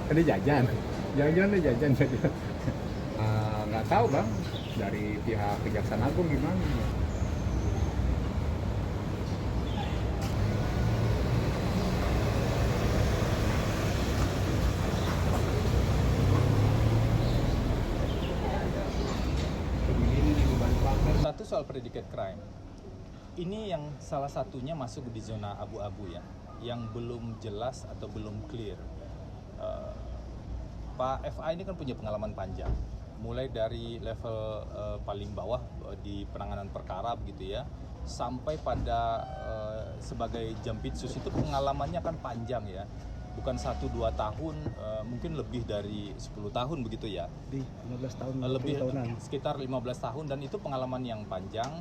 Ada jajan. Jangan-jangan ada jajan tadi. Nggak tahu bang, dari pihak Kejaksaan Agung gimana. Satu soal predicate crime. Ini yang salah satunya masuk di zona abu-abu ya, yang belum jelas atau belum clear. Pak FA ini kan punya pengalaman panjang, mulai dari level paling bawah di penanganan perkara begitu ya, sampai pada sebagai Jampitsus itu pengalamannya kan panjang ya, bukan 1-2 tahun, mungkin lebih dari 10 tahun begitu ya. Di 15 tahun, Lebih tahunan. sekitar 15 tahun, dan itu pengalaman yang panjang,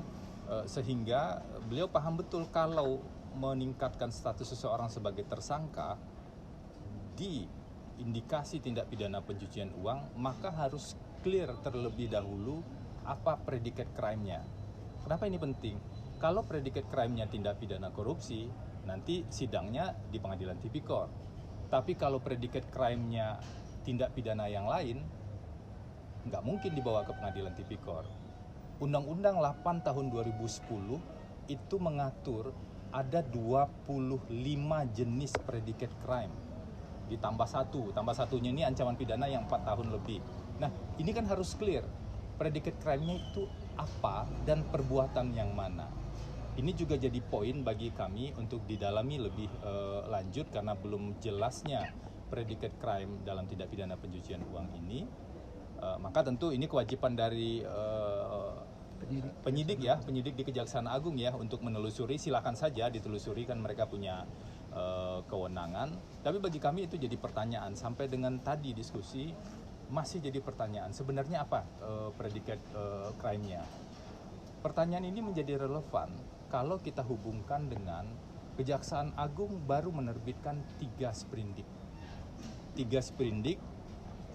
sehingga beliau paham betul kalau meningkatkan status seseorang sebagai tersangka di indikasi tindak pidana pencucian uang, maka harus clear terlebih dahulu apa predicate crime-nya. Kenapa ini penting? Kalau predicate crime-nya tindak pidana korupsi, nanti sidangnya di pengadilan tipikor. Tapi kalau predicate crime-nya tindak pidana yang lain, nggak mungkin dibawa ke pengadilan tipikor. Undang-Undang 8 tahun 2010 itu mengatur ada 25 jenis predicate crime. Ditambah satunya ini ancaman pidana yang 4 tahun lebih. Nah, ini kan harus clear. Predicate crime-nya itu apa dan perbuatan yang mana. Ini juga jadi poin bagi kami untuk didalami lebih lanjut, karena belum jelasnya predicate crime dalam tindak pidana pencucian uang ini. Maka tentu ini kewajiban dari penyidik di Kejaksaan Agung ya, untuk menelusuri. Silakan saja ditelusuri, kan mereka punya kewenangan. Tapi bagi kami itu jadi pertanyaan, sampai dengan tadi diskusi masih jadi pertanyaan, sebenarnya apa predicate crime-nya. Pertanyaan ini menjadi relevan kalau kita hubungkan dengan Kejaksaan Agung baru menerbitkan 3 sprindik. 3 sprindik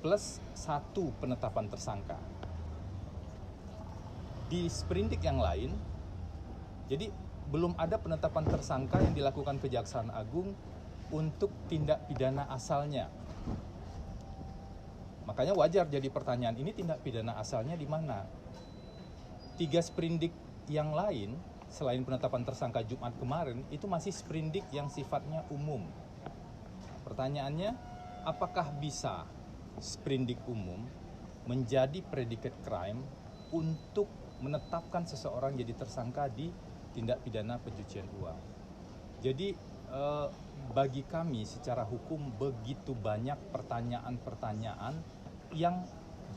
plus 1 penetapan tersangka. Di sprindik yang lain, jadi belum ada penetapan tersangka yang dilakukan Kejaksaan Agung untuk tindak pidana asalnya. Makanya wajar jadi pertanyaan, ini tindak pidana asalnya di mana? 3 sprindik yang lain selain penetapan tersangka Jumat kemarin itu masih sprindik yang sifatnya umum. Pertanyaannya, apakah bisa sprindik umum menjadi predicate crime untuk menetapkan seseorang jadi tersangka di tindak pidana pencucian uang? Jadi bagi kami secara hukum begitu banyak pertanyaan-pertanyaan yang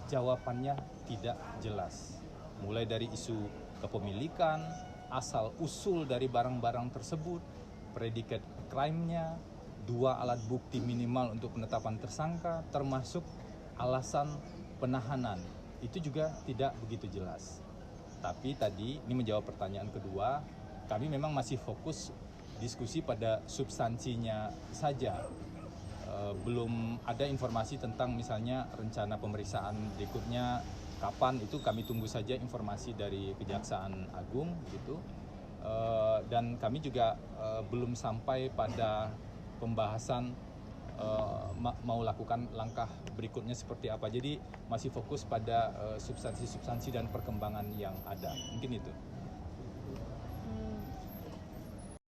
jawabannya tidak jelas. Mulai dari isu kepemilikan, asal usul dari barang-barang tersebut, predicate crime-nya, 2 alat bukti minimal untuk penetapan tersangka, termasuk alasan penahanan. Itu juga tidak begitu jelas. Tapi tadi ini menjawab pertanyaan kedua, kami memang masih fokus diskusi pada substansinya saja. Belum ada informasi tentang misalnya rencana pemeriksaan berikutnya kapan, itu kami tunggu saja informasi dari Kejaksaan Agung gitu. Dan kami juga belum sampai pada pembahasan mau lakukan langkah berikutnya seperti apa. Jadi masih fokus pada substansi-substansi dan perkembangan yang ada. Mungkin itu.